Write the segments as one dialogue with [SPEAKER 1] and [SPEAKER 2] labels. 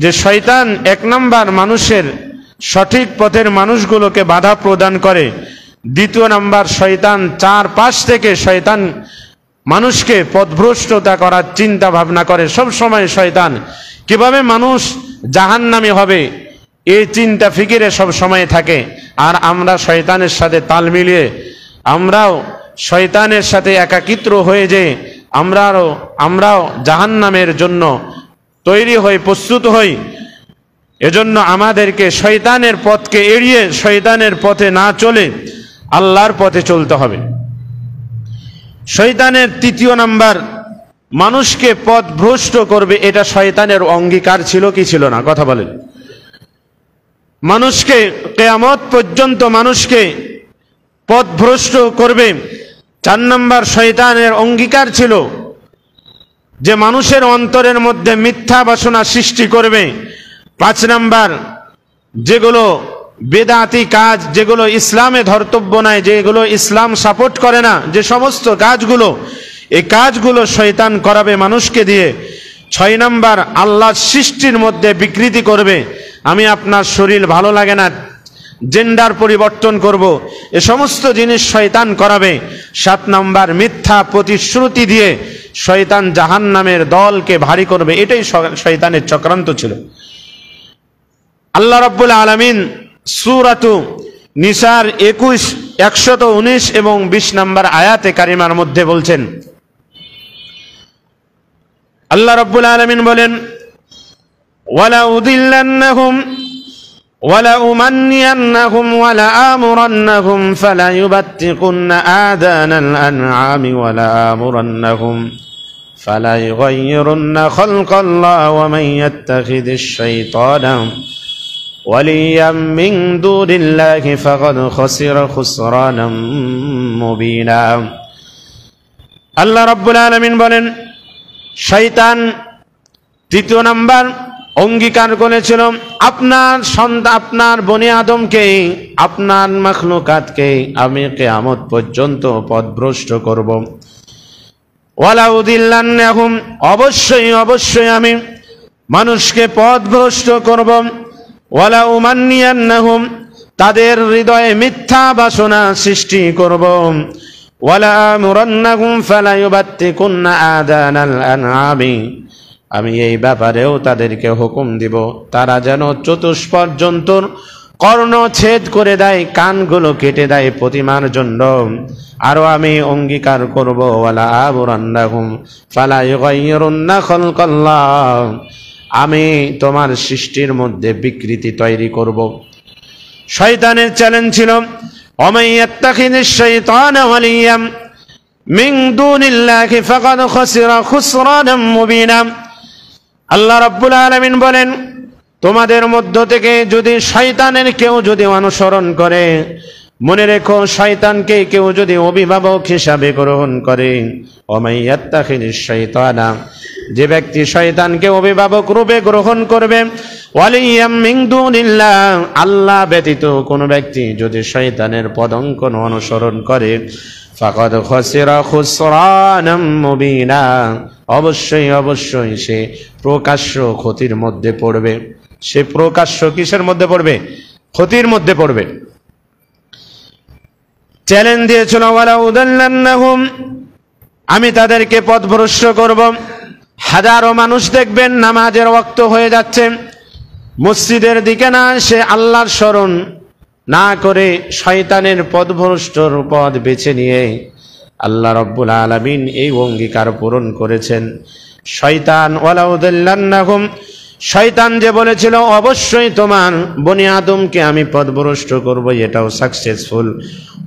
[SPEAKER 1] যে শয়তান এক নাম্বার মানুষের সঠিক পথের মানুষগুলোকে বাধা প্রদান করে, দ্বিতীয় নাম্বার শয়তান চারপাশ থেকে শয়তান মানুষকে পথভ্রষ্টতা করার চিন্তা ভাবনা করে। সব সময় শয়তান কিভাবে মানুষ জাহান্নামী হবে এই চিন্তা ফিকিরে সব সময় থাকে। আর আমরা শয়তানের সাথে তাল মিলিয়ে আমরাও শয়তানের সাথে একাকিত্ব হয়ে যে আমরাও জাহান্নামের জন্য তৈরি হই, প্রস্তুত হই। এজন্য আমাদেরকে শয়তানের পথকে এড়িয়ে শয়তানের পথে না চলে আল্লাহর পথে চলতে হবে। শয়তানের তৃতীয় নাম্বার মানুষকে পথভ্রষ্ট করবে, এটা শয়তানের অঙ্গীকার ছিল কি ছিল না? কথা বলেন। মানুষকে কিয়ামত পর্যন্ত মানুষকে পথভ্রষ্ট করবে। 4 নাম্বার শয়তানের অঙ্গীকার ছিল যে মানুষের অন্তরের মধ্যে মিথ্যা বাসনা সৃষ্টি করবে। 5 নাম্বার যেগুলো বেদাতি কাজ, যেগুলো ইসলামে ধর্তব্য নয়, যেগুলো ইসলাম সাপোর্ট করে না, যে সমস্ত কাজগুলো, এই কাজগুলো শয়তান করাবে মানুষকে দিয়ে। 6 নাম্বার আল্লাহর সৃষ্টির মধ্যে বিকৃতি করবে। আমি আপনার শরীর ভালো লাগে না, জেন্ডার পরিবর্তন করব, এ সমস্ত জিনিস শয়তান করাবে। 7 নাম্বার মিথ্যা প্রতিশ্রুতি দিয়ে শয়তান জাহান্নামের দলকে ভারী করবে। এটাই শয়তানের চক্রান্ত ছিল। আল্লাহ রাব্বুল আলামিন সূরাতু নিসার 119 এবং 20 নাম্বার আয়াতে কারিমার মধ্যে বলছেন, আল্লাহ রাব্বুল আলামিন বলেন, ওয়ালা উদিল্লান্নাহুম ওয়ালা উমান্নিয়ান্নাহুম ওয়ালা আমুরান্নাহুম ফালা ইউবাত্তিকুন্না আযানাল আনআমি ওয়ালা আমুরান্নাহুম ফালা ইউগাইয়িরুন্না খালকাল্লাহি ওয়া মান ইয়াত্তাখিদিশ শাইতানা ওয়ালিয়াম মিন দুনিল্লাহি ফাকাদ খাসিরা খুসরানাম মুবিনা। আল্লাহ রাব্বুল আলামিন বলেন, শয়তান তৃতীয় নাম্বার অঙ্গীকার করেছিল আপনার বনি আদমকে, আপনার মাখলুকাতকে আমি কিয়ামত পর্যন্ত পথভ্রষ্ট করব। ওয়ালা উদিল্লান্নাহুম, অবশ্যই আমি মানুষকে পথভ্রষ্ট করব। ওয়ালা উমান্নিয়ান্নাহুম, তাদের হৃদয়ে মিথ্যা বাসনা সৃষ্টি করব। ওয়ালা আমুরান্নাহুম ফালা ইউবাত্তিকুন্না আযানাল আনআমি, আমি এই ব্যাপারেও তাদেরকে হুকুম দিব তারা যেন চতুষ্পদ জন্তুর কর্ণ ছেদ করে দেয়, কানগুলো কেটে দেয় প্রতিমার জন্য। আরো আমি অঙ্গীকার করব, ওয়ালা আমুরান্নাহুম ফালা ইউগাইয়িরুন্না খালকাল্লাহ, আমি তোমার সৃষ্টির মধ্যে বিকৃতি তৈরি করব। শয়তানের চ্যালেঞ্জ ছিল, ওমান ইয়াত্তাখিদিশ শাইতানা ওয়ালিয়াম মিন দুনিল্লাহি ফাকাদ খাসিরা খুসরানাম মুবিনা। আল্লাহ রাব্বুল আলামিন বলেন, তোমাদের মধ্য থেকে যদি শয়তানের কেউ যদি অনুসরণ করে, মনে রেখো শয়তানকে কেউ যদি অভিভাবক হিসাবে গ্রহণ করে, ওমান ইয়াত্তাখিদিশ শাইতানা, যে ব্যক্তি শয়তানকে অভিভাবক রূপে গ্রহণ করবে, ওয়ালিয়াম মিন দুনিল্লাহ, আল্লাহ ব্যতীত কোন ব্যক্তি যদি শয়তানের পদঙ্কন অনুসরণ করে, ফাকাদ খাসিরা খুসরানাম মুবিনা, অবশ্যই সে প্রকাশ্য ক্ষতির মধ্যে পড়বে। সে প্রকাশ্য কিসের মধ্যে পড়বে? ক্ষতির মধ্যে পড়বে। চ্যালেঞ্জ দিয়েছিল, ওয়ালা উদাল্লান্নাহুম, আমি তাদেরকে পথভ্রষ্ট করব। হাজারো মানুষ দেখবেন নামাজের ওয়াক্ত হয়ে যাচ্ছে, মসজিদের দিকে না এসে আল্লাহর স্মরণ না করে শয়তানের পথভ্রষ্টর পথ বেছে নিয়ে আল্লাহ রাব্বুল আলামিন এই অঙ্গীকার পূরণ করেছেন। শয়তান ওয়ালা উদাল্লান্নাহুম, শয়তান যে বলেছিল অবশ্যই তোমার বনি আদমকে আমি পথভ্রষ্ট করব, এটাও সাকসেসফুল।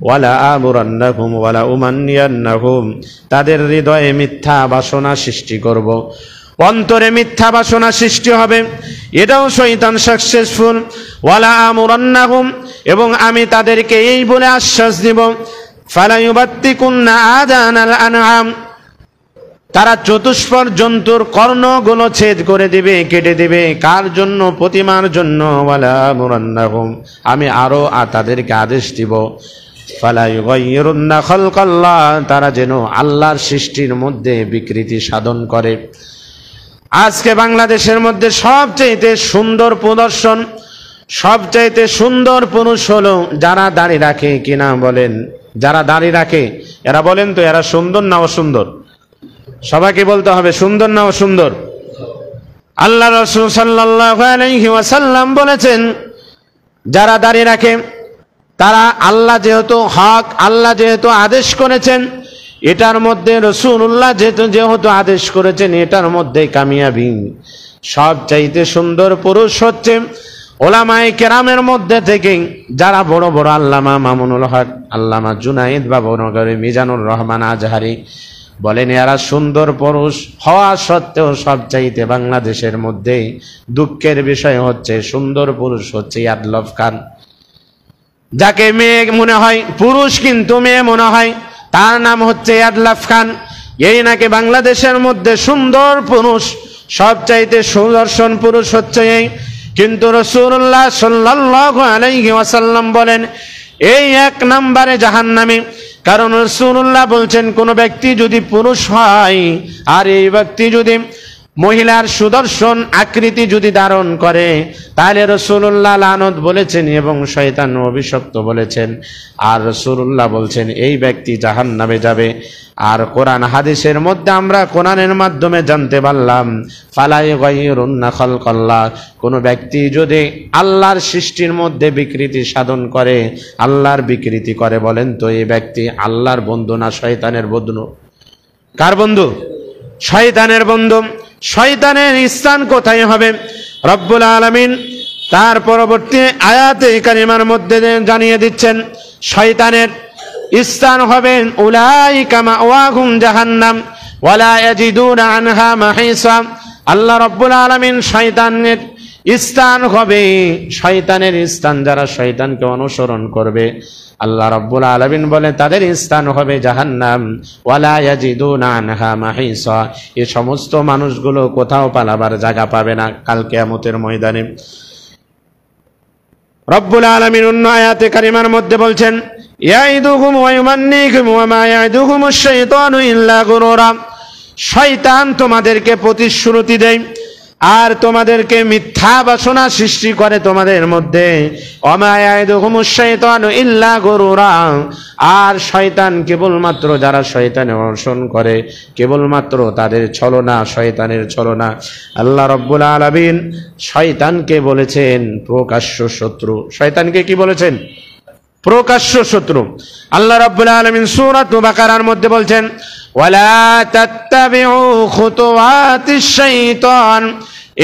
[SPEAKER 1] ওয়ালা আমুরান্নাহুম ওয়ালা উমান্নিয়ান্নাহুম, তাদের হৃদয়ে মিথ্যা বাসনা সৃষ্টি করব, অন্তরে মিথ্যা বাসনা সৃষ্টি হবে, এটাও শয়তান সাকসেসফুল। ওয়ালা আমুরান্নাহুম, এবং আমি তাদেরকে এই বলে আশ্বাস দিব, ফালা ইউবাত্তিকুন্না আযানাল আনআম, তারা চতুষ্পদ জন্তুর কর্ণগুলো ছেদ করে দিবে, কেটে দিবে। কার জন্য? প্রতিমার জন্য। ওয়ালা আমুরান্নাহুম, আমি আরো তাদেরকে আদেশ দিব, ফালা ইউগাইয়িরুন্না খালকাল্লাহ, তারা যেন আল্লাহর সৃষ্টির মধ্যে বিকৃতি সাধন করে। আজকে বাংলাদেশের মধ্যে সবচাইতে সুন্দর প্রদর্শন, সবচাইতে সুন্দর পুরুষ হলো যারা দাড়ি রাখে কিনা বলেন? যারা দাড়ি রাখে এরা বলেন তো এরা সুন্দর না অসুন্দর? সবাইকে বলতে হবে সুন্দর না অসুন্দর? আল্লাহ রাসূল সাল্লাল্লাহু আলাইহি ওয়াসাল্লাম বলেছেন যারা দাড়ি রাখে তারা, আল্লাহ যেহেতু হক, আল্লাহ যেহেতু আদেশ করেছেন এটার মধ্যে, রাসূলুল্লাহ যেহেতু আদেশ করেছেন এটার মধ্যে কামিয়াবি। সবচাইতে সুন্দর পুরুষ হচ্ছে ওলামায়ে কেরামের মধ্যে থেকে যারা বড় বড় আল্লামা মামুনুল হক, আল্লামা জুনায়েদ বাবুনগরী, মিজানুর রহমান আজহারি বলেন এরা সুন্দর পুরুষ হওয়া সত্ত্বেও সবচাইতে বাংলাদেশের মধ্যে দুঃখের বিষয় হচ্ছে সুন্দর পুরুষ হচ্ছে ইয়াদলফ খান। যাকে মেয়ে মনে হয় পুরুষ কিন্তু মেয়ে মনে হয়, তার নাম হচ্ছে ইয়াদলফ খান। এই নাকি বাংলাদেশের মধ্যে সুন্দর পুরুষ, সবচাইতে সুদর্শন পুরুষ হচ্ছে এই। কিন্তু রাসূলুল্লাহ সাল্লাল্লাহু আলাইহি ওয়াসাল্লাম বলেন এই 1 নম্বরে জাহান্নামী। কারণ রাসূলুল্লাহ বলছেন কোন ব্যক্তি যদি পুরুষ হয় আর এই ব্যক্তি যদি মহিলার সুদর্শন আকৃতি যদি ধারণ করে তাহলে রাসূলুল্লাহ লানত বলেছেন এবং শয়তান অভিশপ্ত বলেছেন। আর রাসূলুল্লাহ বলছেন এই ব্যক্তি জাহান্নামে যাবে। আর কোরআন হাদিসের মধ্যে আমরা কোরআনের মাধ্যমে জানতে পারলাম ফালা ইউগাইরুন্না খালকাল্লাহ, কোন ব্যক্তি যদি আল্লাহর সৃষ্টির মধ্যে বিকৃতি সাধন করে, আল্লাহর বিকৃতি করে, বলেন তো এই ব্যক্তি আল্লাহর বন্ধু না শয়তানের বন্ধু? কার বন্ধু? শয়তানের বন্ধু। শয়তানের স্থান কোথায় হবে? রব্বুল আলামিন তার পরবর্তী আয়াতে কারিমার মধ্যে জানিয়ে দিচ্ছেন শয়তানের স্থান হবে উলাইকা মাওয়াহুম জাহান্নাম ওয়ালা ইয়াজিদুনা আনহা মাহিসা। আল্লাহ রব্বুল আলামিন শয়তানের স্থান হবে, শয়তানের স্থান যারা শয়তানকে অনুসরণ করবে আল্লাহ রব্বুল আলামিন বলে তাদের স্থান হবে জাহান্নাম, ওয়ালা ইয়াজিদুনা আনহা মাহিসা। এই সমস্ত মানুষগুলো কোথাও পালাবার জায়গা পাবে না কাল কিয়ামতের ময়দানে। রব্বুল আলামিন অন্য আয়াতে কারিমার মধ্যে বলছেন ইয়াইদুহুম ওয়া ইউমান্নিকুম ওয়া মা ইয়াইদুহুমুশ শাইতানু ইল্লা গুরুরা। শয়তান তোমাদেরকে প্রতিশ্রুতি দেয় আর তোমাদেরকে মিথ্যা বাসনা সৃষ্টি করে তোমাদের মধ্যে। ওয়া মা ইয়াইদুহুমুশ শাইতানু ইল্লা গুরুরা। আর শয়তান কেবলমাত্র যারা শয়তানের অনুসরণ করে কেবলমাত্র তাদের ছলনা, শয়তানের ছলনা। আল্লাহ রব্বুল আলামিন শয়তানকে বলেছেন প্রকাশ্য শত্রু। শয়তানকে কি বলেছেন? প্রকাশ্য শত্রু। আল্লাহ রাব্বুল আলামিন সূরাত বাকারার মধ্যে বলছেন ওয়ালা তাত্তাবিউ খুতুওয়াতিশ শাইতান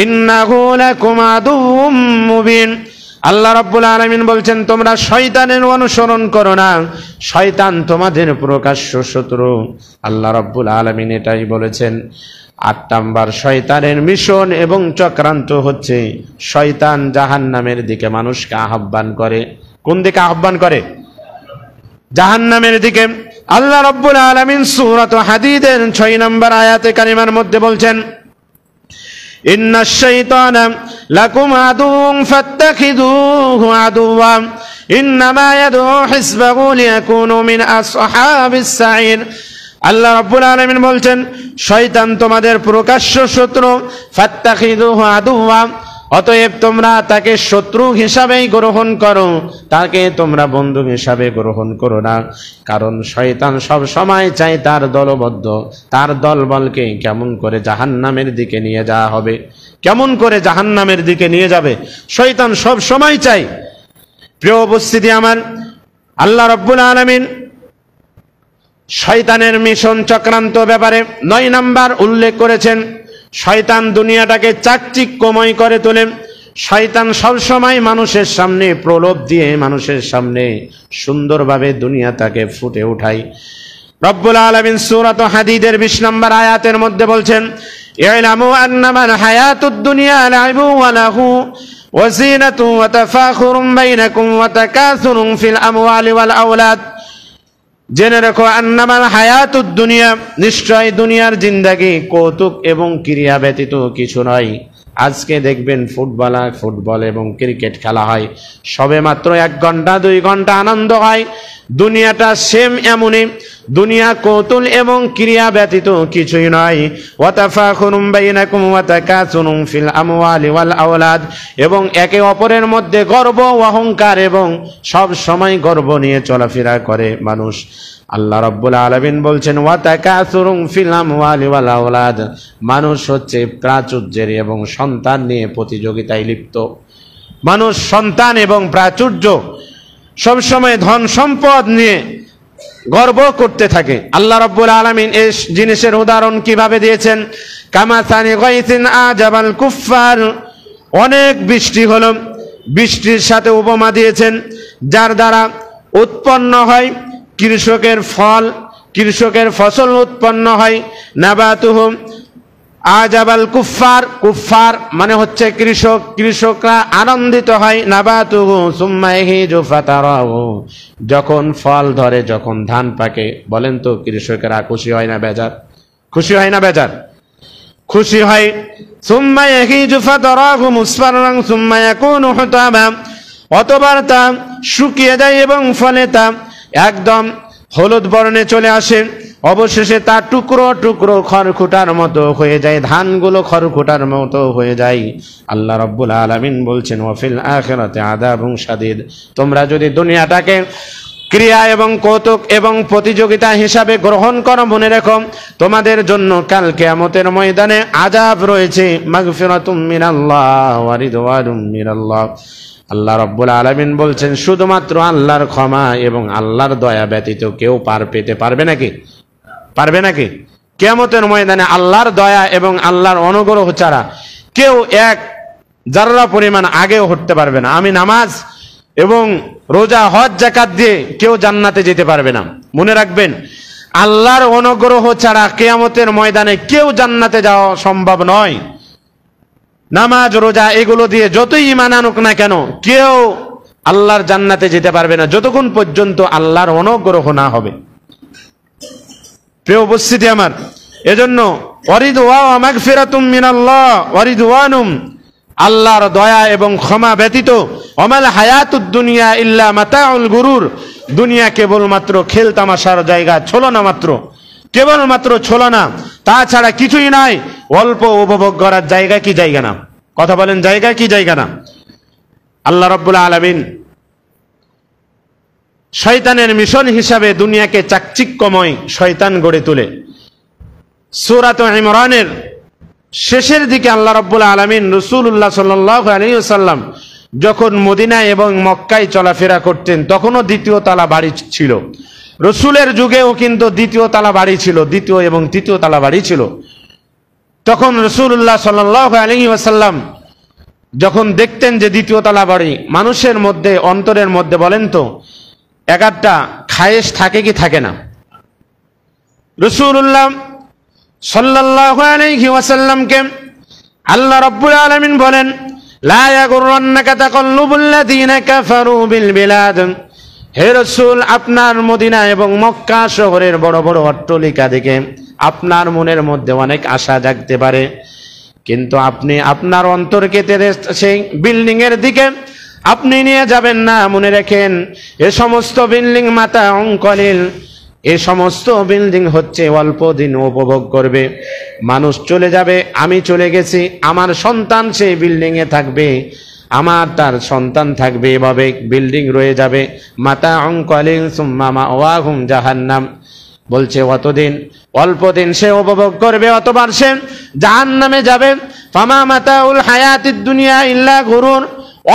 [SPEAKER 1] ইন্নাহু লাকুম আদুউম মুবিন। আল্লাহ রাব্বুল আলামিন বলছেন তোমরা শয়তানের অনুসরণ করো না, শয়তান তোমাদের প্রকাশ্য শত্রু। আল্লাহ রাব্বুল আলামিন এটাই বলেছেন। 8 নাম্বার শয়তানের মিশন এবং চক্রান্ত হচ্ছে শয়তান জাহান্নামের দিকে মানুষকে আহ্বান করে। কোন দিকে আহ্বান করে? জাহান্নামের দিকে। আল্লাহ রাব্বুল আলামিন সূরাত হাদীদের 6 নম্বর আয়াতে কারিমার মধ্যে বলছেন ইন্নাশ শাইতানা লাকুম আদুউন ফাত্তাখিযুহু আদুওয়া ইন্নামা ইয়াদউ হিসবাহু লিয়াকুনু মিন আসহাবিস সাঈর। আল্লাহ রাব্বুল আলামিন বলছেন শয়তান তোমাদের প্রকাশ্য শত্রু, ফাত্তাখিযুহু আদুওয়া, অতএব তোমরা তাকে শত্রু হিসাবেই গ্রহণ করো, তাকে তোমরা বন্ধু হিসাবে গ্রহণ করো না। কারণ শয়তান সব সময় চায় তার দলবদ্ধ, তার দলবলকে কেমন করে জাহান্নামের দিকে নিয়ে যাওয়া হবে, কেমন করে জাহান্নামের দিকে নিয়ে যাবে শয়তান সব সময় চায়। প্রিয় উপস্থিতি আমার, আল্লাহ রাব্বুল আলামিন শয়তানের মিশন চক্রান্ত ব্যাপারে 9 নাম্বার উল্লেখ করেছেন। শয়তান দুনিয়াটাকে চাকচিক্যময় করে তোলে। শয়তান সবসময় মানুষের সামনে প্রলোভ দিয়ে মানুষের সামনে সুন্দরভাবে দুনিয়াটাকে ফুটে উঠায়। রব্বুল আলামিন সূরাত হাদীদের 20 নম্বর আয়াতের মধ্যে বলছেন ইলামু আন্নামাল হায়াতুদ দুনিয়া লাইবু ওয়া লাহু ওয়া জিনাতু ওয়া তাফাখুরুম বাইনাকুম ওয়া তাকাসুরুম ফিল আমওয়ালি ওয়াল আওলাদ। জেনে রাখো আন্নামাল হায়াতুদ দুনিয়া, নিশ্চয় দুনিয়ার জিন্দেগি কৌতুক এবং ক্রিয়া ব্যতীত কিছু নয়। আজকে দেখবেন ফুটবল এবং ক্রিকেট খেলা হয়, সবে মাত্র 1 ঘন্টা 2 ঘন্টা আনন্দ হয়। দুনিয়াটা সেম এমনই, দুনিয়া কৌতুল এবং ক্রিয়া ব্যতীত কিছুই নয়। ওয়া তাফাখুরুম বাইনাকুম ওয়া তাকাসুরুম ফিল আমওয়ালি ওয়াল আওলাদ, এবং একে অপরের মধ্যে গর্ব অহংকার এবং সব সময় গর্ব নিয়ে চলাফেরা করে মানুষ। আল্লাহ রাব্বুল আলামিন বলছেন ওয়া তাকাসুরুম ফিল আমওয়ালি ওয়াল আওলাদ, মানুষ হচ্ছে প্রাচুর্যের এবং সন্তান নিয়ে প্রতিযোগিতায় লিপ্ত। মানুষ সন্তান এবং প্রাচুর্য সবসময় ধন সম্পদ নিয়ে গর্ব করতে থাকে। আল্লাহ রাব্বুল আলামিন এই জিনিসের উদাহরণ কিভাবে দিয়েছেন, কামাসানি গায়সিন আজাবাল কুফফার, অনেক বৃষ্টি হলো, বৃষ্টির সাথে উপমা দিয়েছেন যার দ্বারা উৎপন্ন হয় কৃষকের ফল, কৃষকের ফসল উৎপন্ন হয়। নাবাতুহুম আজাবাল কুফফার, কুফফার মানে হচ্ছে কৃষক, কৃষকরা আনন্দিত হয়। নাবাতুহু সুম্মা ইয়াহিজু ফাতারাহু, যখন ফল ধরে, যখন ধান পাকে, বলেন তো কৃষকেরা খুশি হয় না বেজার? খুশি হয় না বেজার? খুশি হয়। সুম্মা ইয়াহিজু ফাতারাহু মুসফাররান সুম্মা ইয়াকুনু হুতাবা, অতবার তা শুকিয়ে যায় এবং ফলে তা একদম হলুদ বর্ণে চলে আসে, অবশেষে তা টুকরো টুকরো খড়কুটার মতো হয়ে যায়, ধানগুলো খড়কুটার মতো হয়ে যায়। আল্লাহ রাব্বুল আলামিন বলছেন ওয়া ফিল আখিরাতি আযাবুন শাদীদ, তোমরা যদি দুনিয়াটাকে ক্রিয়া এবং কৌতুক এবং প্রতিযোগিতা হিসাবে গ্রহণ করো, মনে রেখো তোমাদের জন্য কাল কিয়ামতের ময়দানে আযাব রয়েছে। মাগফিরাতুম মিনাল্লাহ ওয়া রিদওয়ানুম মিনাল্লাহ, আল্লাহ রাব্বুল আলামিন বলছেন শুধুমাত্র আল্লাহর ক্ষমা এবং আল্লাহর দয়া ব্যতীত কেউ পার পেতে পারবে নাকি? পারবে নাকি? কিয়ামতের ময়দানে আল্লাহর দয়া এবং আল্লাহর অনুগ্রহ ছাড়া কেউ এক যারা পরিমাণ আগেও হতে পারবে না। আমি নামাজ এবং রোজা হজ যাকাত দিয়ে কেউ জান্নাতে যেতে পারবে না। মনে রাখবেন, আল্লাহর অনুগ্রহ ছাড়া কিয়ামতের ময়দানে কেউ জান্নাতে যাওয়া সম্ভব নয়। নামাজ রোজা এগুলো দিয়ে যতই ঈমান আনুক না কেন, কেউ আল্লাহর জান্নাতে যেতে পারবে না যতক্ষণ পর্যন্ত আল্লাহর অনুগ্রহ না হবে। প্রিয় উপস্থিতি আমার, এজন্য ওয়ারিদওয়া ওয়া মাগফিরাতুম মিনাল্লাহ ওয়া রিদওয়ানুম, আল্লাহর দয়া এবং ক্ষমা ব্যতীত ওমাল হায়াতুদ দুনিয়া ইল্লা মাতাউল গুরুর, দুনিয়া কেবলমাত্র খেল তামাশার জায়গা, ছলনা মাত্র, কেবলমাত্র ছলনা, তাছাড়া কিছুই নাই। অল্প উপভোগ করার জায়গা কি জায়গা না? কথা বলেন, জায়গা কি জায়গা না? আল্লাহ রাব্বুল আলামিন শয়তানের মিশন হিসাবে দুনিয়াকে চাকচিক্যময় শয়তান গড়ে তোলে। সূরাত ইমরানের শেষের দিকে আল্লাহ রাব্বুল আলামিন রাসূলুল্লাহ সাল্লাল্লাহু আলাইহি ওয়াসাল্লাম যখন মদিনায় এবং মক্কায় চলাফেরা করতেন, তখনও দ্বিতীয় তালা বাড়ি ছিল। রসুলের যুগেও কিন্তু দ্বিতীয় তালা বাড়ি ছিল, দ্বিতীয় এবং তৃতীয় তালা বাড়ি ছিল। তখন রাসূলুল্লাহ সাল্লাল্লাহু আলাইহি ওয়াসাল্লাম যখন দেখতেন যে দ্বিতীয় তালা বাড়ি, মানুষের মধ্যে অন্তরের মধ্যে বলেন তো একটা খায়েশ থাকে কি থাকে না? রাসূলুল্লাহ সাল্লাল্লাহু আলাইহি ওয়াসাল্লামকে আল্লাহ রাব্বুল আলামিন বলেন লা ইয়াগুররান্নাকা তাকাল্লুবুল্লাযীনা কাফারু বিল বিলাদ, হে রাসূল আপনার মদিনা এবং মক্কা শহরের বড় বড় অট্টালিকা দেখে আপনার মনের মধ্যে অনেক আশা জাগতে পারে, কিন্তু আপনি আপনার অন্তরকে সেই বিল্ডিং এর দিকে আপনি নিয়ে যাবেন না। মনে রাখেন, এ সমস্ত বিল্ডিং মাতাউন কলিল, এই সমস্ত বিল্ডিং হচ্ছে অল্প দিন উপভোগ করবে, মানুষ চলে যাবে, আমি চলে গেছি, আমার সন্তান সেই বিল্ডিং এ থাকবে, আমার তার সন্তান থাকবে, এভাবে বিল্ডিং রয়ে যাবে। মাতাউন কলিল সুম্মা মাওয়াহুম জাহান্নাম, বলছে অতদিন অল্প দিন সে উপভোগ করবে, অতবার সে জাহান্নামে যাবে। ফামা মাতাউল হায়াতিদ দুনিয়া ইল্লা গুরুর,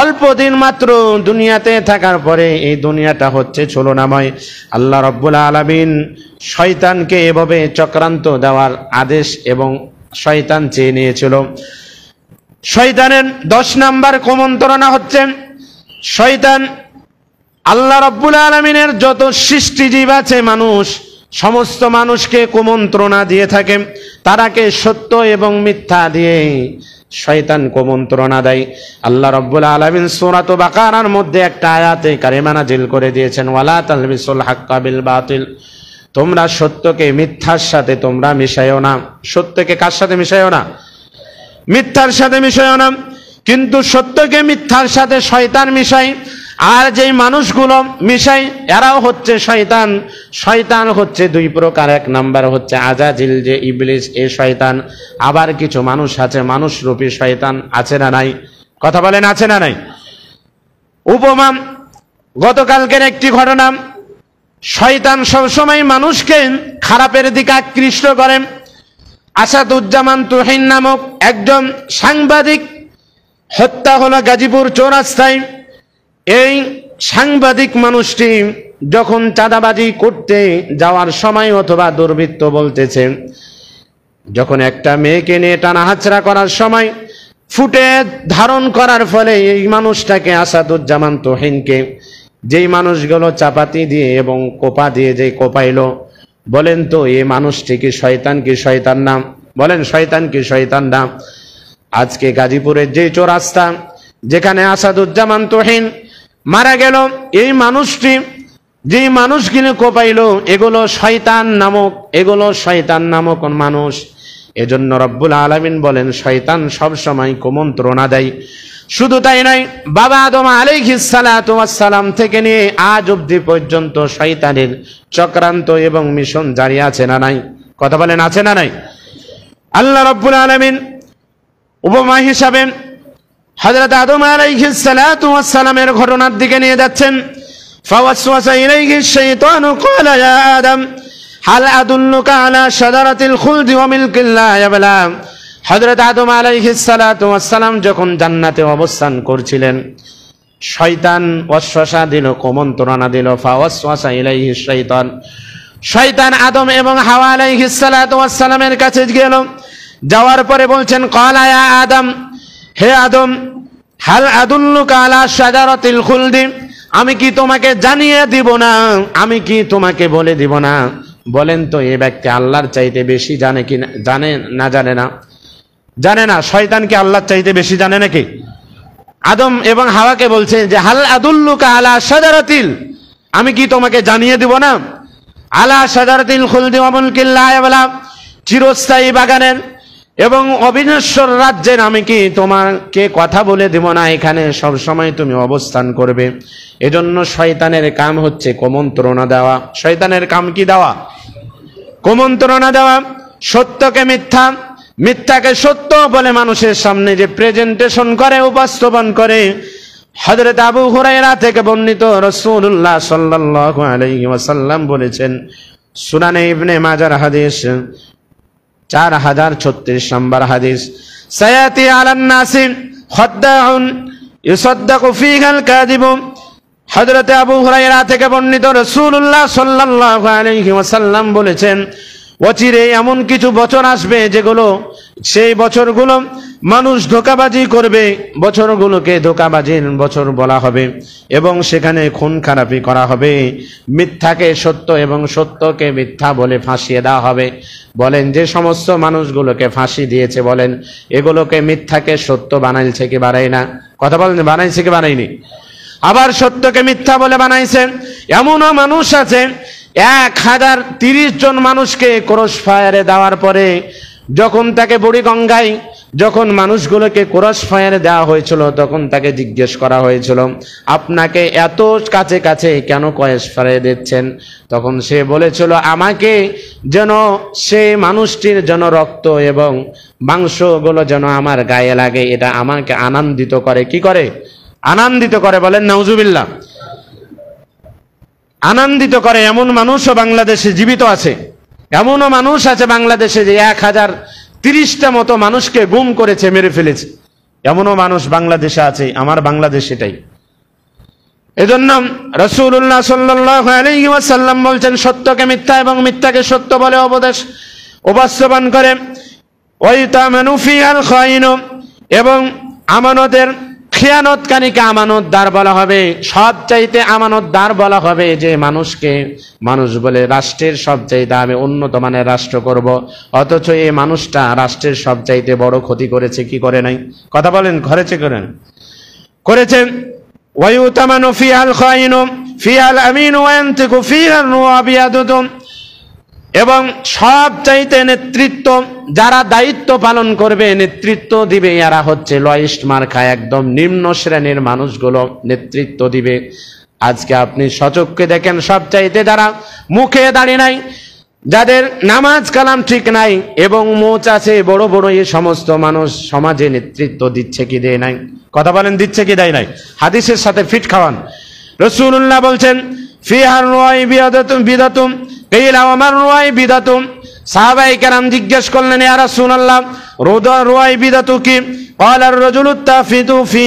[SPEAKER 1] অল্প দিন মাত্র দুনিয়াতে থাকার পরে এই দুনিয়াটা হচ্ছে ছলনাময়। আল্লাহ রাব্বুল আলামিন শয়তানকে এভাবে চক্রান্ত দেওয়ার আদেশ এবং শয়তান চেয়ে নিয়েছিল। শয়তানের 10 নাম্বার কুমন্ত্রণা হচ্ছে, শয়তান আল্লাহ রাব্বুল আলামিনের যত সৃষ্টিজীব আছে মানুষ, সমস্ত মানুষকে কুমন্ত্রণা দিয়ে থাকে, তারাকে সত্য এবং মিথ্যা দিয়ে শয়তান কুমন্ত্রণা দেয়। আল্লাহ রাব্বুল আলামিন সূরা বাকারার মধ্যে একটা আয়াতে কারিমা নাযিল করে দিয়েছেন, ওয়ালা তালবিসুল হাক্কা বিল বাতিল, তোমরা সত্যকে মিথ্যার সাথে তোমরা মিশাইও না। সত্যকে কার সাথে মিশাইও না? মিথ্যার সাথে মিশাইও না। কিন্তু সত্যকে মিথ্যার সাথে শয়তান মিশায়। আর যেই মানুষগুলো মিশাই এরাও হচ্ছে শয়তান। শয়তান হচ্ছে দুই প্রকার, এক নাম্বার হচ্ছে আজাজিল যে ইবলিস, এ শয়তান। আবার কিছু মানুষ আছে মানুষরূপী শয়তান, আছে না নাই? কথা বলেন, আছে না নাই? উপমা, গতকালকের একটি ঘটনা। শয়তান সবসময় মানুষকে খারাপের দিকে আকৃষ্ট করে। আসাদুজ্জামান তুহিন নামক একজন সাংবাদিক হত্যা হলো গাজীপুর চৌরাস্তায়। এই সাংবাদিক মানুষটি যখন চাঁদাবাজি করতে যাওয়ার সময়, অথবা দুর্বৃত্ত বলতেছে, যখন একটা মেয়েকে নিয়ে টানা হাচড়া করার সময় ফুটে ধারণ করার ফলে এই মানুষটাকে, আসাদুজ্জামান তুহিনকে, যেই মানুষগুলো চাপাতি দিয়ে এবং কোপা দিয়ে যে কোপাইলো, বলেন তো এই মানুষটি কি শয়তান কি শয়তান না? বলেন, শয়তান কি শয়তান না? আজকে গাজীপুরের যে চৌরাস্তা যেখানে আসাদুজ্জামান তুহিন মারা গেল, এই মানুষটি যে মানুষগুলো কোপাইলো এগুলো শয়তান নামক মানুষ। এজন্য রব্বুল আলামিন বলেন শয়তান সব সময় কুমন্ত্রণা দেয়। শুধু তাই নয়, বাবা আদম আলাইহিস সালাতু ওয়াস সালাম থেকে নিয়ে আজ অবধি পর্যন্ত শয়তানের চক্রান্ত এবং মিশন জারি আছে না নাই? কথা বলেন, আছে না নাই? আল্লাহ রাব্বুল আলামিন উপমা হিসাবে হযরত আদম আলাইহিস সালাতু ওয়াস সালামের ঘটনার দিকে নিয়ে যাচ্ছেন। ফাওয়াসওয়াসা ইলাইহিশ শাইতানু ক্বালা ইয়া আদম হাল আদুল্লুকা আলা শাজারাতিল খুলদি ওয়া মিলকিন লা ইয়াবলা। হযরত আদম আলাইহিস সালাতু ওয়াস সালাম যখন জান্নাতে অবস্থান করছিলেন, শয়তান ওয়াসওয়াসা দিল, কুমন্ত্রণা দিল। ফাওয়াসওয়াসা ইলাইহিশ শাইতান, শয়তান আদম এবং হাওয়া আলাইহিস সালাতু ওয়াস সালামের কাছে গেল। যাওয়ার পরে বলছেন, ক্বালা ইয়া আদম, হে আদম, হাল আদুল্লুকা আলা শাজারাতিল খুলদি, আমি কি তোমাকে জানিয়ে দিব না? আমি কি তোমাকে বলে দিব না? বলেন তো এই ব্যক্তি আল্লাহর চাইতে বেশি জানে কি জানে না? জানে না, জানে না। শয়তান কি আল্লাহর চাইতে বেশি জানে নাকি? আদম এবং হাওয়াকে বলছে যে হাল আদুল্লুকা আলা শাজারাতিল, আমি কি তোমাকে জানিয়ে দিব না? আলা শাজারাতিল খুলদি ওয়া মুলকিন লা ইয়াবলা, চিরস্থায়ী বাগানের এবং অবিনশ্বর রাজ্যের আমি কি তোমাকে কথা বলে দেব না? এখানে সব সময় তুমি অবস্থান করবে। এজন্য শয়তানের কাম হচ্ছে কুমন্ত্রণা দেওয়া। শয়তানের কাম কি দেওয়া? কুমন্ত্রণা দেওয়া। সত্যকে মিথ্যা, মিথ্যাকে সত্য বলে মানুষের সামনে যে প্রেজেন্টেশন করে, উপস্থাপন করে। হযরত আবু হুরায়রা থেকে বর্ণিত, রাসূলুল্লাহ সাল্লাল্লাহু আলাইহি ওয়াসাল্লাম বলেছেন, সুনানে ইবনে মাজার হাদিস 4036 নম্বর হাদিস, সায়াতি আলান নাসি খাদ্দাউন ইসাদদাকু ফীহাল কাযিব। হযরত আবু হুরায়রা থেকে বর্ণিত, রাসূলুল্লাহ সাল্লাল্লাহু আলাইহি ওয়াসাল্লাম বলেছেন, অচিরে এমন কিছু বছর আসবে যেগুলো, সেই বছরগুলো মানুষ ধোঁকাবাজি করবে, বছরগুলোকে ধোঁকাবাজির বছর বলা হবে এবং সেখানে খুন খারাপি করা হবে। মিথ্যাকে সত্য এবং সত্যকে মিথ্যা বলে ফাঁসিয়ে দেওয়া হবে। বলেন, যে সমস্ত মানুষগুলোকে ফাঁসি দিয়েছে, বলেন এগুলোকে মিথ্যাকে সত্য বানাইছে কি বানাই না? কথা বলেন, বানাইছে কি বানাইনি? আবার সত্যকে মিথ্যা বলে বানাইছে। এমনও মানুষ আছে 1030 জন মানুষকে ক্রস ফায়ারে দেওয়ার পরে, যখন তাকে বুড়িগঙ্গায় যখন মানুষগুলোকে ক্রস ফায়ারে দেওয়া হয়েছিল, তখন তাকে জিজ্ঞেস করা হয়েছিল, আপনাকে এত কাছে কাছে কেন ক্রস ফায়ারে দিচ্ছেন? তখন সে বলেছিল, আমাকে যেন সে মানুষটির যেন রক্ত এবং মাংসগুলো যেন আমার গায়ে লাগে, এটা আমাকে আনন্দিত করে। কি করে? আনন্দিত করে। বলেন নাউজুবিল্লাহ। আনন্দিত করে। এমন মানুষও বাংলাদেশে জীবিত আছে। এমনও মানুষ আছে বাংলাদেশে যে 1030টা মতো মানুষকে গুম করেছে, মেরে ফেলেছে। এমনও মানুষ বাংলাদেশে আছে। আমার বাংলাদেশ এটাই। এজন্য রাসূলুল্লাহ সাল্লাল্লাহু আলাইহি ওয়াসাল্লাম বলছেন, সত্যকে মিথ্যা এবং মিথ্যাকে সত্য বলে উপস্থাপন করে। ওয়াইতামানু ফিহাল খায়িনু, এবং আমানতের খেয়ানতকারীকে আমানতদার বলা হবে। সবচাইতে আমানতদার বলা হবে যে মানুষকে, মানুষ বলে রাষ্ট্রের সবচাইতে আমি উন্নত মানের রাষ্ট্র করব, অথচ এই মানুষটা রাষ্ট্রের সবচাইতে বড় ক্ষতি করেছে। কি করে নাই? কথা বলেন, করেছে করেছেন। ওয়ায়ুতামানু ফিহাল খায়িনু ফিহাল আমিনু ওয়া ইয়ানতিকু ফিহাল রুয়াবিয়াদু, এবং সবচাইতে নেতৃত্ব যারা দায়িত্ব পালন করবে, নেতৃত্ব দিবে, এরা হচ্ছে লয়েস্ট মার্কা, একদম নিম্ন শ্রেণীর মানুষগুলো নেতৃত্ব দিবে। আজকে আপনি সচক্ষে দেখেন সবচাইতে যারা মুখে দাঁড়িয়ে নাই, যাদের নামাজ কালাম ঠিক নাই এবং মোচ আছে বড় বড়, এই সমস্ত মানুষ সমাজে নেতৃত্ব দিচ্ছে কি দেয় নাই? কথা বলেন, দিচ্ছে কি দেয় নাই? হাদিসের সাথে ফিট খাওয়ান। রাসূলুল্লাহ বলছেন ফিহার রুয়াই বিদাতুম কিলা ওয়া মান রুয়াই বিদাতুম। সাহাবায়ে কেরাম জিজ্ঞেস করলেন, ইয়া রাসূলুল্লাহ, রুয়াই বিদাতু কি? ক্বালা আর-রাজুলু তাফিতু ফি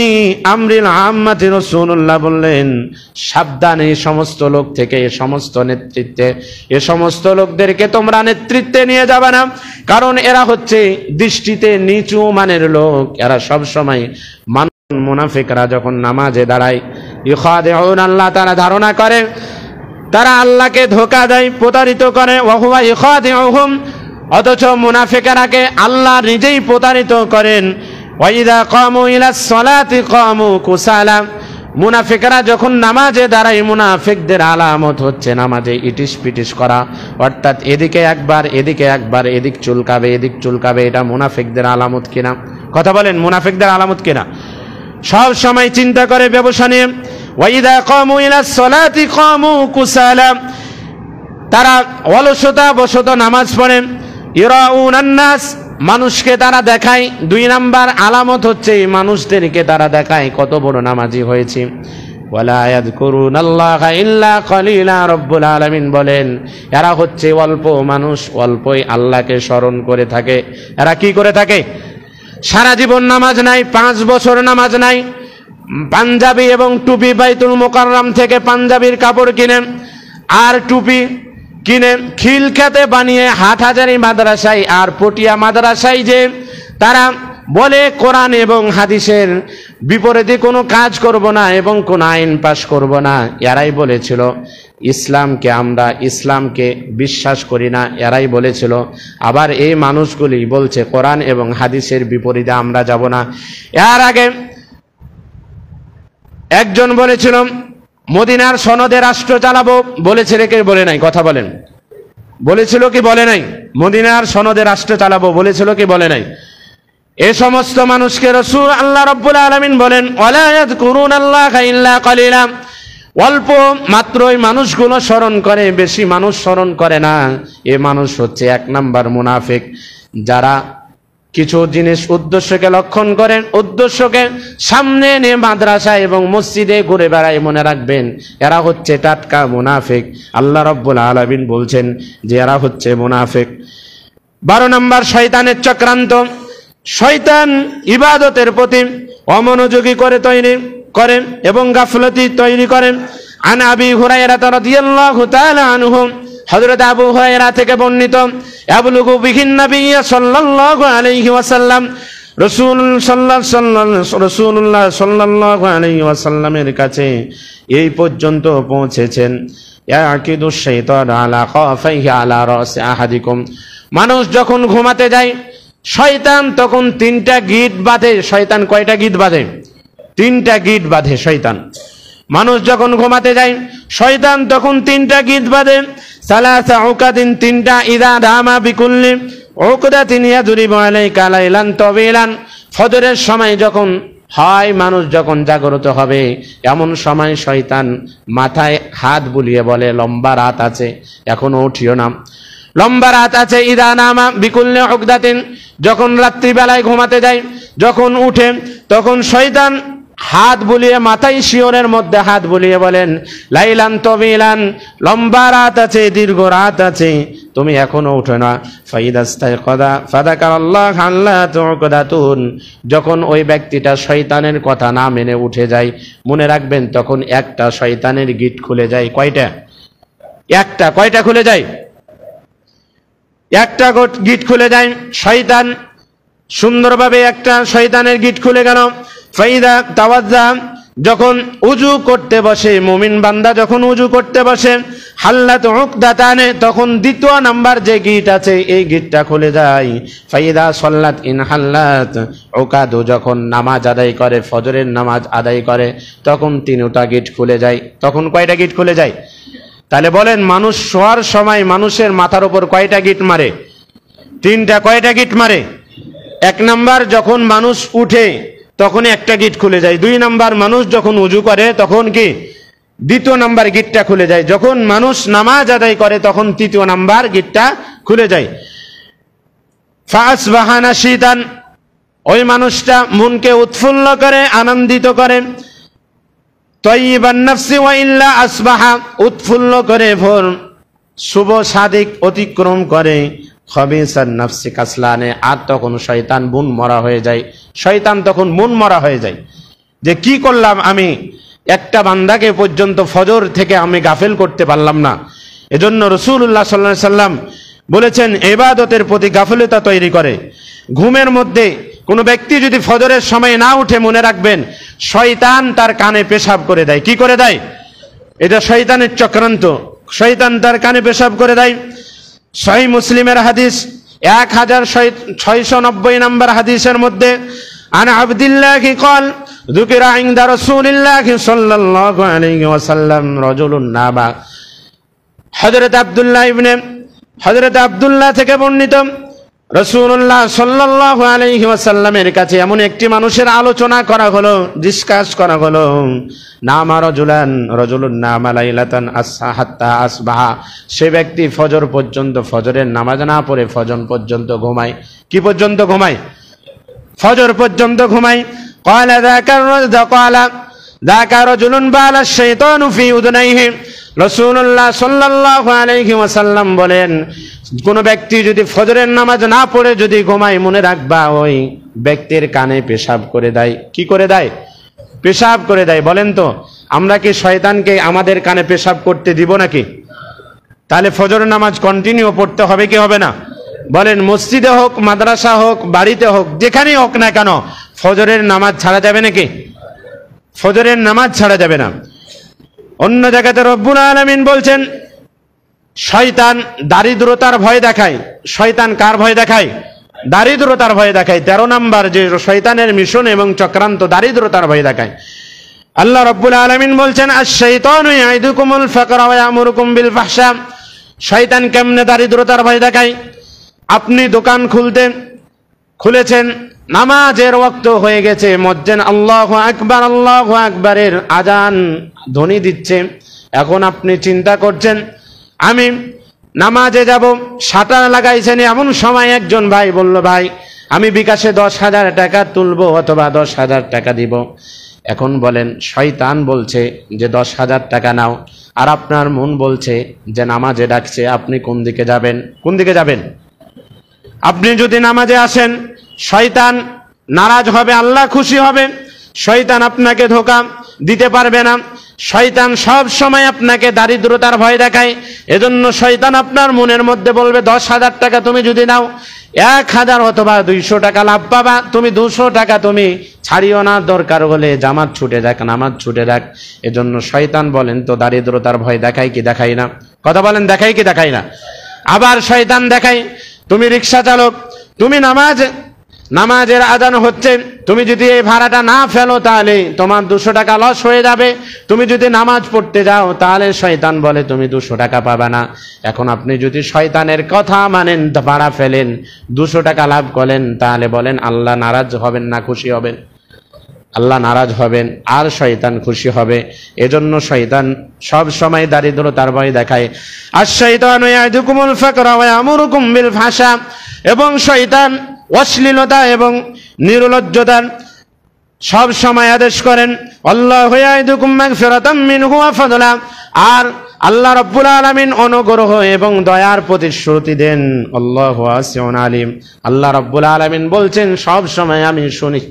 [SPEAKER 1] আমরিল আম্মাতি। রাসূলুল্লাহ বললেন, সাবধান এই সমস্ত লোক থেকে, এই সমস্ত নেতৃত্বে, এই সমস্ত লোকদেরকে তোমরা নেতৃত্বে নিয়ে যাবে না, কারণ এরা হচ্ছে দৃষ্টিতে নিচু মানের লোক। এরা সব সময় মুনাফিকরা যখন নামাজে দাঁড়ায়, ইখাদিউন আল্লাহ, তারা ধারণা করে তারা আল্লাহকে ধোঁকা দেয়, প্রতারিত করে। ওয়া হুয়া ইখাদিউহুম, অথচ মুনাফিকরাকে আল্লাহ নিজেই প্রতারিত করেন। ওয়া ইযা কামু ইলাস সালাতি কামু কুসালা। মুনাফিকরা যখন নামাজে দাঁড়ায়, মুনাফিকদের আলামত হচ্ছে নামাজে ইটিস পিটিস করা, অর্থাৎ এদিকে একবার এদিকে একবার, এদিক চুলকাবে এদিক চুলকাবে। এটা মুনাফিকদের আলামত কিনা? কথা বলেন, মুনাফিকদের আলামত কিনা? সব সময় চিন্তা করে ব্যবসা নিয়ে। ওয়াইদা কামু ইলাস সালাতি কামু কুসালা, তারা অলসতা বশত নামাজ পড়ে। ইরাউনান নাস, মানুষকে তারা দেখায়। 2 নাম্বার আলামত হচ্ছে মানুষদেরকে তারা দেখায় কত বড় নামাজি হয়েছে। ওয়ালা ইয়াযকুরুনাল্লাহা ইল্লা কালিলা। রব্বুল আলামিন বলেন, এরা হচ্ছে অল্প মানুষ, অল্পই আল্লাহকে স্মরণ করে থাকে। এরা কি করে থাকে? সারা জীবন নামাজ নাই, 5 বছর নামাজ নাই, পাঞ্জাবি এবং টুপি বাইতুল মুকাররম থেকে পাঞ্জাবির কাপড় কিনে আর টুপি কিনে খিলখাতে বানিয়ে হাটহাজারী মাদ্রাসায় আর পটিয়া মাদ্রাসায় যে তারা বলে কোরআন এবং হাদিসের বিপরীতে কোনো কাজ করব না এবং কোন আইন পাশ করব না, এরাই বলেছিল ইসলামকে, আমরা ইসলামকে বিশ্বাস করি না, এরাই বলেছিল। আবার এই মানুষগুলি বলছে কোরআন এবং হাদিসের বিপরীতে আমরা যাব না। এর আগে একজন বলেছিল মদিনার সনদে রাষ্ট্র চালাবো, বলেছে রেখে বলে নাই? কথা বলেন, বলেছিল কি বলে নাই? মদিনার সনদে রাষ্ট্র চালাবো বলেছিল কি বলে নাই? এ সমস্ত মানুষকে রাসূল আল্লাহ রাব্বুল আলামিন বলেন, ওয়ালা ইয়াযকুরুনাল্লাহা ইল্লা কালিলা, অল্প মাত্রই মানুষগুলো স্মরণ করে, বেশি মানুষ স্মরণ করে না। এ মানুষ হচ্ছে 1 নাম্বার মুনাফিক, যারা কিছু জিনিস উদ্দেশ্যকে লক্ষণ করেন, উদ্দেশ্যকে সামনে নিয়ে মাদ্রাসা এবং মসজিদে ঘুরে বেড়ায়। মনে রাখবেন, এরা হচ্ছে টাটকা মুনাফিক। আল্লাহ রাব্বুল আলামিন বলছেন যে এরা হচ্ছে মুনাফিক। 12 নাম্বার শয়তানের চক্রান্ত। শয়তান ইবাদতের প্রতি অমনোযোগী করে তৈরি করেন এবং গাফলতি তৈরি করেন। আন আবি হুরায়রা রাদিয়াল্লাহু তাআলা আনহু, হযরত আবু হুরায়রা থেকে বর্ণিত, আবলুগু বিহিন নবী সাল্লাল্লাহু আলাইহি ওয়াসাল্লাম, রাসূলুল্লাহ সাল্লাল্লাহু আলাইহি ওয়াসাল্লামের কাছে এই পর্যন্ত পৌঁছেছেন, ইয়াকিদু শাইতান আলা খাফাইহি আলা রাসি আহাদিকুম। মানুষ যখন ঘুমাতে যায়, শয়তান তখন 3টা গিট বাঁধে। শয়তান কয়টা গিট বাঁধে? 3টা গিট বাঁধে শয়তান। মানুষ যখন ঘুমাতে যায়, শয়তান তখন 3টা গিট বাঁধে। সালাসা উকাদিন, 3টা, ইদা দামা বিকুল্লি উকদাতিন ইয়াদরিবু আলাইকা লাইলান তাওয়িলান। ফজরের সময় যখন হয়, মানুষ যখন জাগ্রত হবে, এমন সময় শয়তান মাথায় হাত বুলিয়ে বলে, লম্বা রাত আছে, এখনো উঠিও না, লম্বা রাত আছে। ইদা নামা বিকুল্লি উকদাতিন, যখন রাত্রিবেলায় ঘুমাতে যায়, যখন উঠে, তখন শয়তান হাত বুলিয়ে, মাথায় শিওরের মধ্যে হাত বুলিয়ে বলেন, লাইলান তাওয়িলান, লম্বা রাত আছে, দীর্ঘ রাত আছে, তুমি এখনো উঠো না। ফাইদাস্তাইকাযা ফাযাকারাল্লাহ আল্লা তুকদাতুন, যখন ওই ব্যক্তিটা শয়তানের কথা না মেনে উঠে যায়, মনে রাখবেন তখন একটা শয়তানের গিট খুলে যায়। কয়টা? একটা। কয়টা খুলে যায়? একটা গিট খুলে যায়। শয়তান সুন্দরভাবে একটা শয়তানের গিট খুলে গেল। ফাইদা তাওয়াজ্জা, যখন উজু করতে বসে, মুমিন বান্দা যখন উজু করতে বসে, হাল্লাত উকদাতানে, তখন 2 নাম্বার যে গিট আছে এই গিটটা খুলে যায়। ফাইদা সাল্লাত ইন হাল্লাত উকাদু, যখন নামাজ আদায় করে, ফজরের নামাজ আদায় করে, তখন 3টা গিট খুলে যায়। তখন কয়টা গিট খুলে যায়? তাহলে বলেন, মানুষ শোয়ার সময় মানুষের মাথার উপর কয়টা গিট মারে? তিনটা। কয়টা গিট মারে? 1 নাম্বার, যখন মানুষ উঠে তখন একটা গিট খুলে যায়। 2 নাম্বার, মানুষ যখন উজু করে তখন কি 2য় নাম্বার গিটটা খুলে যায়। যখন মানুষ নামাজ আদায় করে তখন 3য় নাম্বার গিটটা খুলে যায়। ফাসবাহা নাশিতান, ওই মানুষটা মনকে উৎফুল্ল করে, আনন্দিত করে। তয়্যিবান নাফসি ওয়া ইল্লা আসবাহা, উৎফুল্ল করে ভোর শুভ সাদিক অতিক্রম করে। খবিসান নাফসি কাসলানে, আর তখন শয়তান মন মরা হয়ে যায়। শয়তান তখন মন মরা হয়ে যায় যে কি করলাম আমি, একটা বান্দাকে পর্যন্ত ফজর থেকে আমি গাফেল করতে পারলাম না। এজন্য রাসূলুল্লাহ সাল্লাল্লাহু আলাইহি সাল্লাম বলেছেন, ইবাদতের প্রতি গাফলতা তৈরি করে। ঘুমের মধ্যে কোনো ব্যক্তি যদি ফজরের সময় না উঠে, মনে রাখবেন শয়তান তার কানে পেশাব করে দেয়। কি করে দেয়? এটা শয়তানের চক্রান্ত। শয়তান তার কানে পেশাব করে দেয়। সহিহ মুসলিমের হাদিস 1690 নম্বর হাদিসের মধ্যে, আন আব্দুল্লাহ قال ذكر عند رسول الله صلى الله عليه وسلم رجل নাবা। হযরত আব্দুল্লাহ থেকে বর্ণিত, রাসূলুল্লাহ সাল্লাল্লাহু আলাইহি ওয়াসাল্লামের কাছে এমন একটি মানুষের আলোচনা করা হলো, ডিসকাস করা হলো। নামা রাজুলুন নামা লাইলাতান হাত্তা আসবাহা, সে ব্যক্তি ফজর পর্যন্ত, ফজরের নামাজ না পড়ে ফজর পর্যন্ত ঘুমায়। কি পর্যন্ত ঘুমায়? ফজর পর্যন্ত ঘুমায়। ক্বালা যাকা রাজুলুন বালা শাইতানু ফি উদনাইহি, রাসূলুল্লাহ সাল্লাল্লাহু আলাইহি ওয়াসাল্লাম বলেন, কোন ব্যক্তি যদি ফজরের নামাজ না পড়ে যদি ঘুমায়, মনে রাখবা ওই ব্যক্তির কানে পেশাব করে দেয়। কি করে দেয়? পেশাব করে দেয়। বলেন তো, আমরা কি শয়তানকে আমাদের কানে পেশাব করতে দিব নাকি? তাহলে ফজরের নামাজ কন্টিনিউ পড়তে হবে কি হবে না? বলেন, মসজিদে হোক, মাদ্রাসা হোক, বাড়িতে হোক, যেখানেই হোক না কেন, ফজরের নামাজ ছাড়া যাবে নাকি? ফজরের নামাজ ছাড়া যাবে না। অন্য জায়গাতে রব্বুল আলামিন বলছেন, শয়তান দারিদ্রতার ভয় দেখায়। শয়তান কার ভয় দেখায়? দারিদ্রতার ভয় দেখায়। 13 নাম্বার যে শয়তানের মিশন এবং চক্রান্ত, দারিদ্রতার ভয় দেখায়। আল্লাহ রব্বুল আলামিন বলছেন, আশ-শাইতানু ইয়াইদুকুমুল ফাকরা ওয়া ইয়ামুরুকুম বিল ফাহশা। শয়তান কেমনে দারিদ্রতার ভয় দেখায়? আপনি দোকান খুলেছেন, নামাজের ওয়াক্ত হয়ে গেছে, মজ্জেন আল্লাহু আকবারের আজান ধ্বনি দিচ্ছে। এখন আপনি চিন্তা করছেন আমি নামাজে যাব, শাটার লাগাইছেন। এমন সময় একজন ভাই বলল, ভাই আমি বিকাশে 10,000 টাকা তুলবো অথবা 10,000 টাকা দিব। এখন বলেন, শয়তান বলছে যে 10,000 টাকা নাও, আর আপনার মন বলছে যে নামাজে ডাকছে। আপনি কোন দিকে যাবেন? কোন দিকে যাবেন? আপনি যদি নামাজে আসেন, শয়তান নারাজ হবে, আল্লাহ খুশি হবে। শয়তান আপনাকে ধোঁকা দিতে পারবে না। শয়তান সব সময় আপনাকে দারিদ্রতার ভয় দেখায়। এজন্য শয়তান আপনার মনের মধ্যে বলবে, 10,000 টাকা তুমি যদি নাও, 1,000 অথবা 200 টাকা লাভ পাবা। তুমি 200 টাকা তুমি ছাড়িও না, দরকার হলে জামাত ছুটে যাক, নামাজ ছুটে যাক। এজন্য শয়তান বলেন তো দারিদ্রতার ভয় দেখায় কি দেখায় না? কথা বলেন, দেখায় কি দেখায় না? আবার শয়তান দেখায়, তুমি রিক্সা চালক, তুমি নামাজের আজান হচ্ছে, তুমি যদি এই ভাড়াটা না ফেলো তাহলে তোমার 200 টাকা লস হয়ে যাবে। তুমি যদি নামাজ পড়তে যাও তাহলে শয়তান বলে তুমি 200 টাকা পাবে না। এখন আপনি যদি শয়তানের কথা মানেন, ভাড়া ফেলেন, 200 টাকা লাভ করেন, তাহলে বলেন আল্লাহ নারাজ হবেন না খুশি হবেন? আল্লাহ নারাজ হবেন, আর শয়তান খুশি হবে। এজন্য শয়তান সব সময় দারিদ্রতার ভয় দেখায়। আশ-শাইতানু ইয়াইদুকুমুল ফাকরা ওয়া ইয়ামুরুকুম বিল ফাহশা, এবং শয়তান অশ্লীলতা এবং নির্লজ্জতার সব সময় আদেশ করেন। আল্লাহু ইয়াইদুকুম মাগফিরাতাম মিনহু ওয়া ফাদলা, আর আল্লাহ রাব্বুল আলামিন অনুগ্রহ এবং দয়ার প্রতিশ্রুতি দেন। আল্লাহু ওয়াসিউন আলিম, আল্লাহ রাব্বুল আলামিন বলছেন সব সময় আমি শুনি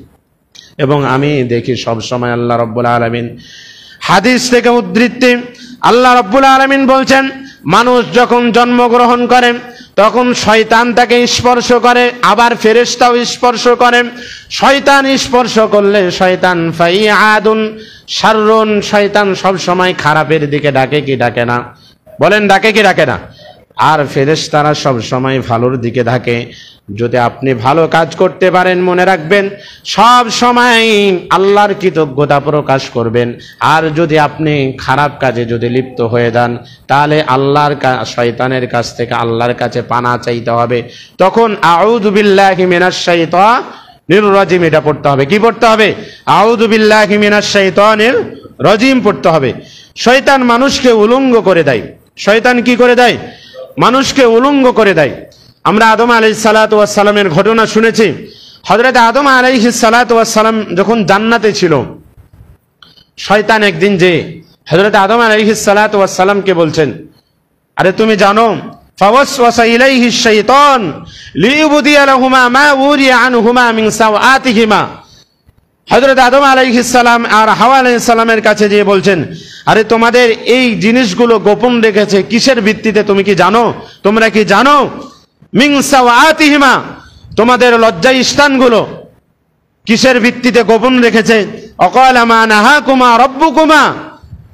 [SPEAKER 1] এবং আমি দেখি সব সময়। আল্লাহ রাব্বুল আলামিন হাদিস থেকে উদ্ধৃতি, আল্লাহ রাব্বুল আলামিন বলছেন, মানুষ যখন জন্মগ্রহণ করে তখন শয়তান তাকে স্পর্শ করে, আবার ফেরেশতাও স্পর্শ করে। শয়তান স্পর্শ করলে শয়তান ফাইআদুন শাররুন, শয়তান সব সময় খারাপের দিকে ডাকে কি ডাকে না? বলেন, ডাকে কি ডাকে না? আর ফেরেশতারা সব সময় ভালোর দিকে থাকে। যদি আপনি ভালো কাজ করতে পারেন, মনে রাখবেন সব সময় আল্লাহর কৃতজ্ঞতা প্রকাশ করবেন। আর যদি আপনি খারাপ কাজে যদি লিপ্ত হয়ে যান, তাহলে শয়তানের কাছ থেকে আল্লাহর কাছে পানা চাইতে হবে। তখন আউযু বিল্লাহি মিনাশ শাইতানির রাজিম এটা পড়তে হবে। কি পড়তে হবে? আউযু বিল্লাহি মিনাশ শাইতানির রাজিম পড়তে হবে। শয়তান মানুষকে উলঙ্গ করে দেয়। শয়তান কি করে দেয়? মানুষকে উলঙ্গ করে দেয়। আমরা আদম আলাইহিস সালাতু ওয়াস সালামের ঘটনা শুনেছি। হযরত আদম আলাইহিস সালাতু ওয়াস সালাম যখন জান্নাতে ছিল, শয়তান একদিন যে হযরত আদম আলাইহিস সালাতু ওয়াস সালামকে বলছেন, আরে তুমি জানো, ফাওয়াসওয়াসা ইলাইহিশ শাইতান লিইউবদিয়া লাহুমা মা উরিয়া আনহুমা মিন সাওআতিহিমা। হযরত আদম আলাইহিস সালাম আর হাওয়া আলাইহিস সালামের কাছে গিয়ে বলছেন, আরে তোমাদের এই জিনিসগুলো গোপন রেখেছে কিসের ভিত্তিতে তুমি কি জানো? তোমরা কি জানো? মিন সাওআতিহিমা, তোমাদের লজ্জার স্থানগুলো কিসের ভিত্তিতে গোপন রেখেছে? অকালা মা নাহাকুমা রব্বুকুমা,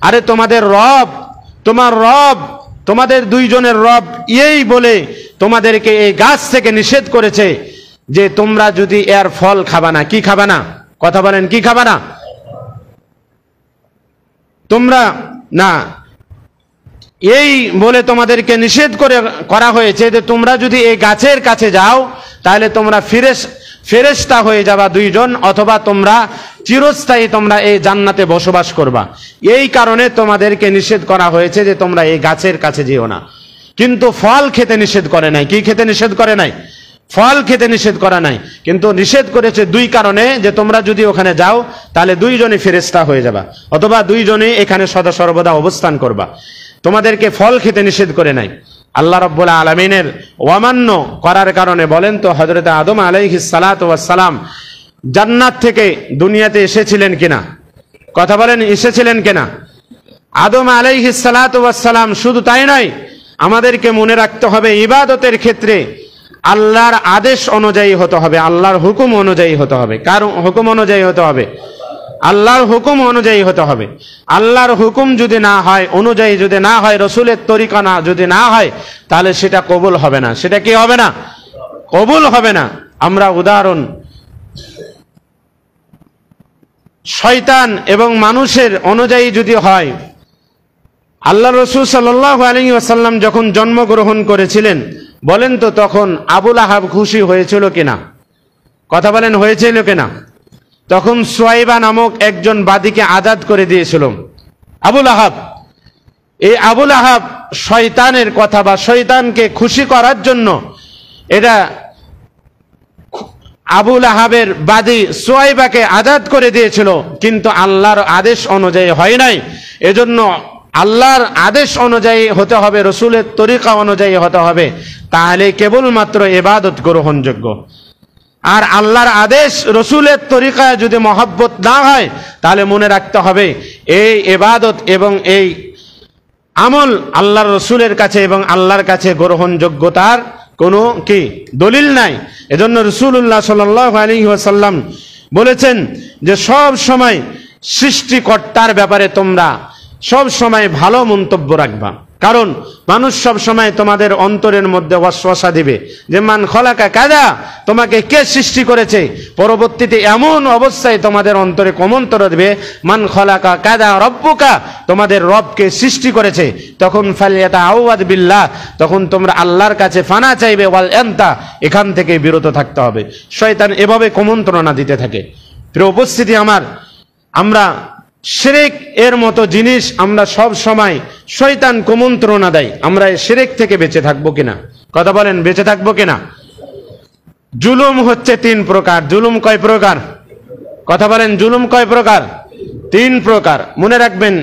[SPEAKER 1] আরে তোমাদের রব, তোমার রব, তোমাদের দুইজনের রব এই বলে তোমাদেরকে এই গাছ থেকে নিষেধ করেছে যে তোমরা যদি এর ফল খাবা না। কি খাবা না? কথা বলেন, কি খাবা না? তোমরা না, এই বলে তোমাদেরকে নিষেধ করা হয়েছে যে তোমরা যদি এই গাছের কাছে যাও তাহলে তোমরা ফেরেশতা হয়ে যাবা দুইজন, অথবা তোমরা চিরস্থায়ী তোমরা এই জান্নাতে বসবাস করবা। এই কারণে তোমাদেরকে নিষেধ করা হয়েছে যে তোমরা এই গাছের কাছে যেও না। কিন্তু ফল খেতে নিষেধ করে নাই। কি খেতে নিষেধ করে নাই? ফল খেতে নিষেধ করা নাই, কিন্তু নিষেধ করেছে দুই কারণে, যে তোমরা যদি ওখানে যাও তাহলে দুইজনই ফেরেশতা হয়ে যাবা, অথবা দুইজনই এখানে সদা সর্বদা অবস্থান করবা। তোমাদেরকে ফল খেতে নিষেধ করে নাই। আল্লাহ রাব্বুল আলামিনের অমান্য করার কারণে বলেন তো হযরত আদম আলাইহিস সালাতু ওয়াস সালাম জান্নাত থেকে দুনিয়াতে এসেছিলেন কিনা? কথা বলেন, এসেছিলেন কিনা? আদম আলাইহিস সালাতু ওয়াস সালাম শুধু তাই নয়, আমাদেরকে মনে রাখতে হবে ইবাদতের ক্ষেত্রে আল্লাহর আদেশ অনুযায়ী হতে হবে, আল্লাহর হুকুম অনুযায়ী হতে হবে। কার হুকুম অনুযায়ী হতে হবে? আল্লাহর হুকুম অনুযায়ী হতে হবে। আল্লাহর হুকুম যদি না হয়, অনুযায়ী যদি না হয়, রসুলের তরিকা না যদি না হয়, তাহলে সেটা কবুল হবে না। সেটা কি হবে না? কবুল হবে না। আমরা উদাহরণ, শয়তান এবং মানুষের অনুযায়ী যদি হয়, আল্লাহ রসুল সাল্লাল্লাহু আলাইহি ওয়াসাল্লাম যখন জন্মগ্রহণ করেছিলেন, বলেন তো তখন আবু লাহাব খুশি হয়েছিল কিনা? কথা বলেন, হয়েছিল কিনা? তখন সুয়াইবা নামক একজন বাদীকে আজাদ করে দিয়েছিল আবু লাহাব। এই আবু লাহাব শয়তানের কথা বা শয়তানকে খুশি করার জন্য এটা আবু লাহাবের বাদী সুয়াইবাকে আজাদ করে দিয়েছিল, কিন্তু আল্লাহর আদেশ অনুযায়ী হয় নাই। এজন্য আল্লাহর আদেশ অনুযায়ী হতে হবে, রসুলের তরিকা অনুযায়ী হতে হবে, তাহলে কেবলমাত্র ইবাদত গ্রহণযোগ্য। আর আল্লাহর আদেশ রসুলের তরিকায় যদি মহব্বত না হয়, তাহলে মনে রাখতে হবে এই ইবাদত এবং এই আমল আল্লাহর রসুলের কাছে এবং আল্লাহর কাছে গ্রহণযোগ্যতার কোনো কি দলিল নাই। এজন্য রাসূলুল্লাহ সাল্লাল্লাহু আলাইহি ওয়াসাল্লাম বলেছেন যে সব সময় সৃষ্টিকর্তার ব্যাপারে তোমরা সব সময় ভালো মন্তব্য রাখবা, কারণ মানুষ সব সময় তোমাদের অন্তরের মধ্যে ওয়াসওয়াসা দিবে যে মান খলাকা কাযা, তোমাকে কে সৃষ্টি করেছে। পরবর্তীতে এমন অবস্থায় তোমাদের অন্তরে কমন্তর দিবে মান খলাকা কাযা রব্বুকা, তোমাদের রবকে সৃষ্টি করেছে। তখন ফালিয়াতাআওয়াদ বিল্লাহ, তখন তোমরা আল্লাহর কাছে ফানা চাইবে, ওয়াল এন্তা, এখান থেকে বিরত থাকতে হবে। শয়তান এভাবে কুমন্ত্রণা দিতে থাকে। প্রিয় উপস্থিতি আমার, আমরা শিরক এর মতো জিনিস আমরা সব সময় শয়তান কুমন্ত্রণা দেয়, আমরা শিরক থেকে বেঁচে থাকবো কিনা? কথা বলেন, বেঁচে থাকবো কিনা? জুলুম হচ্ছে 3 প্রকার। জুলুম কয় প্রকার? কথা বলেন, জুলুম কয় প্রকার? 3 প্রকার। মনে রাখবেন,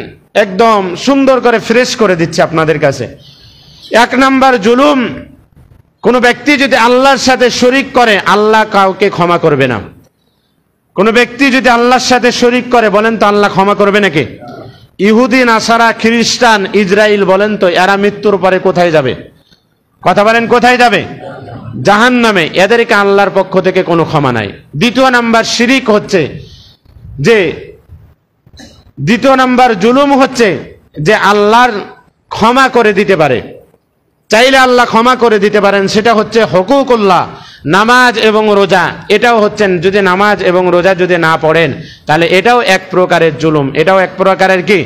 [SPEAKER 1] একদম সুন্দর করে ফ্রেশ করে দিচ্ছে আপনাদের কাছে। 1 নাম্বার জুলুম, কোনো ব্যক্তি যদি আল্লাহর সাথে শরিক করে, আল্লাহ কাউকে ক্ষমা করবে না। কোন ব্যক্তি যদি আল্লাহর সাথে শরিক করে, বলেন তো আল্লাহ ক্ষমা করবে নাকি? ইহুদি, নাসারা, খ্রিস্টান, ইসরাইল, বলেন তো এরা মৃত্যুর পরে কোথায় যাবে? কথা বলেন, কোথায় যাবে? জাহান্নামে। এদেরকে আল্লাহর পক্ষ থেকে কোনো ক্ষমা নাই। 2 নাম্বার শিরিক হচ্ছে যে, 2 নাম্বার জুলুম হচ্ছে যে আল্লাহর ক্ষমা করে দিতে পারে, চাইলে আল্লাহ ক্ষমা করে দিতে পারেন, সেটা হচ্ছে হুকুকুল্লাহ, নামাজ এবং রোজা। এটাও হচ্ছেন, যদি নামাজ এবং রোজা যদি না পড়েন তাহলে এটাও এক প্রকারের জুলুম, এটাও এক প্রকারের কি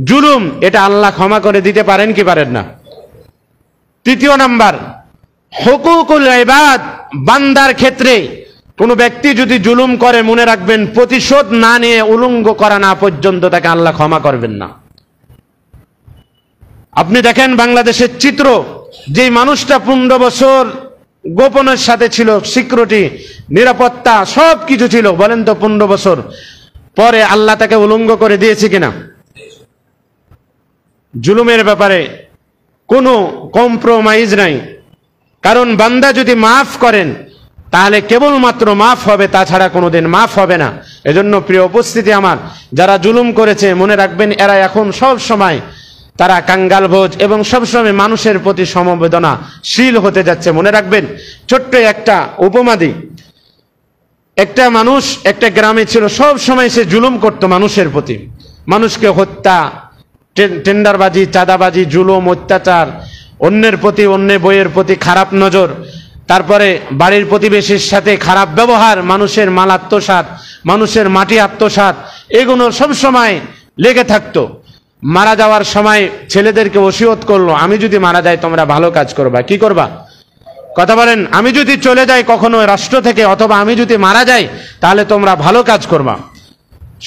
[SPEAKER 1] জুলুম। এটা আল্লাহ ক্ষমা করে দিতে পারেন কি পারেন না? তৃতীয় নাম্বার, হুকুকুল ইবাদ, বান্দার ক্ষেত্রে কোনো ব্যক্তি যদি জুলুম করে, মনে রাখবেন প্রতিশোধ না নিয়ে উলঙ্গ করা না পর্যন্ত তাকে আল্লাহ ক্ষমা করবেন না। আপনি দেখেন বাংলাদেশের চিত্র, যে মানুষটা 15 বছর গোপনের সাথে ছিল, সিকিউরিটি, নিরাপত্তা সব কিছু ছিল, বলেন তো 15 বছর পরে আল্লাহ তাকে উলঙ্গ করে দিয়েছে কিনা? জুলুমের ব্যাপারে কোনো কম্প্রোমাইজ নাই, কারণ বান্দা যদি মাফ করেন তাহলে কেবলমাত্র মাফ হবে, তাছাড়া কোনোদিন মাফ হবে না। এজন্য প্রিয় উপস্থিতি আমার, যারা জুলুম করেছে মনে রাখবেন এরা এখন সব সময় তারা কাঙ্গালভোজ এবং সবসময় মানুষের প্রতি সমবেদনাশীল হতে যাচ্ছে। মনে রাখবেন, ছোট্ট একটা উপমা দিই। একটা মানুষ একটা গ্রামে ছিল, সব সময় সে জুলুম করত মানুষের প্রতি, মানুষকে হত্যা, টেন্ডারবাজি, চাঁদাবাজি, জুলুম, অত্যাচার, অন্যের প্রতি, অন্য বইয়ের প্রতি খারাপ নজর, তারপরে বাড়ির প্রতিবেশীর সাথে খারাপ ব্যবহার, মানুষের মাল আত্মসাৎ, মানুষের মাটি আত্মসাৎ, এগুলো সব সময় লেগে থাকতো। মারা যাওয়ার সময় ছেলেদেরকে ওসিয়ত করলো, আমি যদি মারা যাই তোমরা ভালো কাজ করবা। কি করবা? কথা বলেন। আমি যদি চলে যাই কখনো রাষ্ট্র থেকে, অথবা আমি যদি মারা যাই, তাহলে তোমরা ভালো কাজ করবা।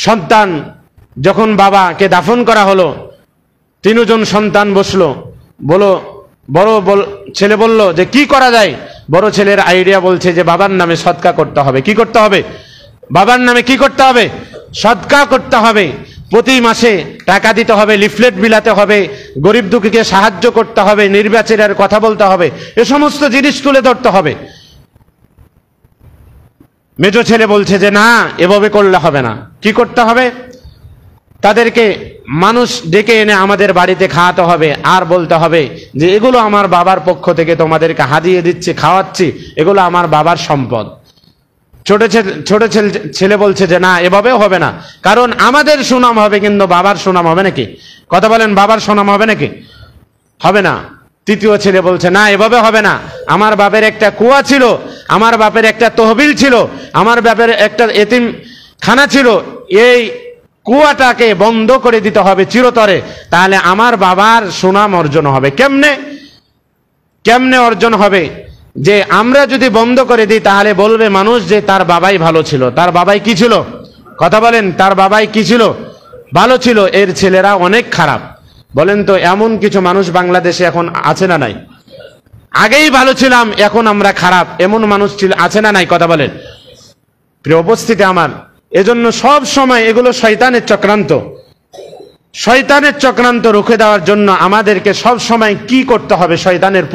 [SPEAKER 1] সন্তান যখন বাবাকে দাফন করা হলো, 3 জন সন্তান বসলো, বড় ছেলে বলল যে কি করা যায়? বড় ছেলের আইডিয়া বলছে যে বাবার নামে সদকা করতে হবে। কি করতে হবে? বাবার নামে কি করতে হবে? সদকা করতে হবে। প্রতি মাসে টাকা দিতে হবে, লিফলেট বিলাতে হবে, গরিব দুঃখীকে সাহায্য করতে হবে, নির্বাচনের কথা বলতে হবে, এ সমস্ত জিনিস তুলে ধরতে হবে। মেজ ছেলে বলছে যে না, এভাবে করলে হবে না। কি করতে হবে? তাদেরকে মানুষ ডেকে এনে আমাদের বাড়িতে খাওয়াতে হবে, আর বলতে হবে যে এগুলো আমার বাবার পক্ষ থেকে তোমাদেরকে হাদিয়ে দিচ্ছি, খাওয়াচ্ছি, এগুলো আমার বাবার সম্পদ। ছোট ছেলে বলছে যে না, এভাবেও হবে না, কারণ আমাদের সুনাম হবে কিন্তু বাবার সুনাম হবে নাকি? কথা বলেন, বাবার সুনাম হবে নাকি? হবে না। তৃতীয় ছেলে বলছে না, এভাবে হবে না, আমার বাপের একটা কুয়া ছিল, আমার বাপের একটা তহবিল ছিল, আমার বাপের একটা এতিম খানা ছিল, এই কুয়াটাকে বন্ধ করে দিতে হবে চিরতরে, তাহলে আমার বাবার সুনাম অর্জন হবে। কেমনে অর্জন হবে? যে আমরা যদি বন্ধ করে দিই তাহলে বলবে মানুষ যে তার বাবাই ভালো ছিল। তার বাবাই কি ছিল? কথা বলেন, তার বাবাই কি ছিল? ভালো ছিল, এর ছেলেরা অনেক খারাপ। বলেন তো, এমন কিছু মানুষ বাংলাদেশে এখন আছে না নাই? আগেই ভালো ছিলাম, এখন আমরা খারাপ, এমন মানুষ আছে না নাই? কথা বলেন। প্রিয় উপস্থিতি আমার, এজন্য সব সময় এগুলো শয়তানের চক্রান্ত। শয়তানের চক্রান্ত রুখে দেওয়ার জন্য আমাদেরকে সব সময় কি করতে হবে? শয়তানের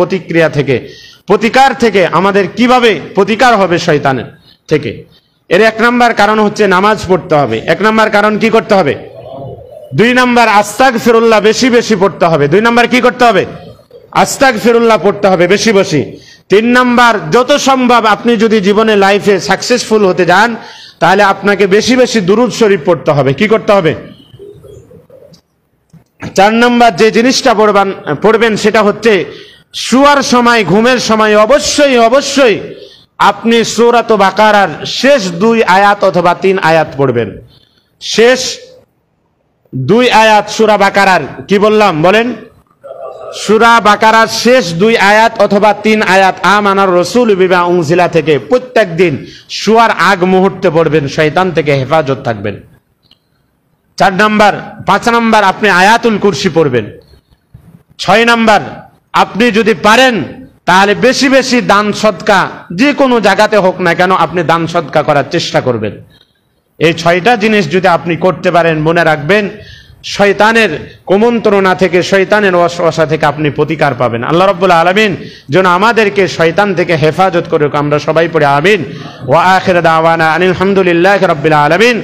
[SPEAKER 1] প্রতিকার থেকে আমাদের কিভাবে প্রতিকার হবে শয়তানের থেকে? এর 1 নাম্বার কারণ হচ্ছে নামাজ পড়তে হবে। 1 নাম্বার কারণ কি করতে হবে? 2 নাম্বার আস্তাগফিরুল্লাহ বেশি বেশি পড়তে হবে। 2 নাম্বার কি করতে হবে? আস্তাগফিরুল্লাহ পড়তে হবে বেশি বেশি। 3 নাম্বার, যত সম্ভব আপনি যদি জীবনে লাইফে সাকসেসফুল হতে যান তাহলে আপনাকে বেশি বেশি দুরূদ শরীফ পড়তে হবে। কি করতে হবে? 4 নাম্বার যে জিনিসটা পড়বেন সেটা হচ্ছে শুয়ার সময়, ঘুমের সময় অবশ্যই আপনি সূরাত বাকারার শেষ 2 আয়াত অথবা 3 আয়াত পড়বেন। শেষ 2 আয়াত সূরা বাকারার, কি বললাম বলেন? সূরা বাকারার শেষ 2 আয়াত অথবা 3 আয়াত আমানার রাসূল বিমা উনজিলা থেকে প্রত্যেক দিন শুয়ার আগ মুহূর্তে পড়বেন, শয়তান থেকে হেফাজত থাকবেন। 5 নাম্বার আপনি আয়াতুল কুরসি পড়বেন। 6 নাম্বার, আপনি যদি পারেন তাহলে বেশি বেশি দান সদকা, যে কোনো জায়গাতে হোক না কেন, আপনি দান সদকা করার চেষ্টা করবেন। এই 6টা জিনিস যদি আপনি করতে পারেন, মনে রাখবেন শয়তানের কুমন্ত্রণা থেকে, শয়তানের ওয়াসওয়াসা থেকে আপনি প্রতিকার পাবেন। আল্লাহ রাব্বুল আলামিন যেন আমাদেরকে শয়তান থেকে হেফাজত করুক। আমরা সবাই পড়ে আমিন। ওয়া আখির দাওয়ানা আলহামদুলিল্লাহি রাব্বিল আলামিন।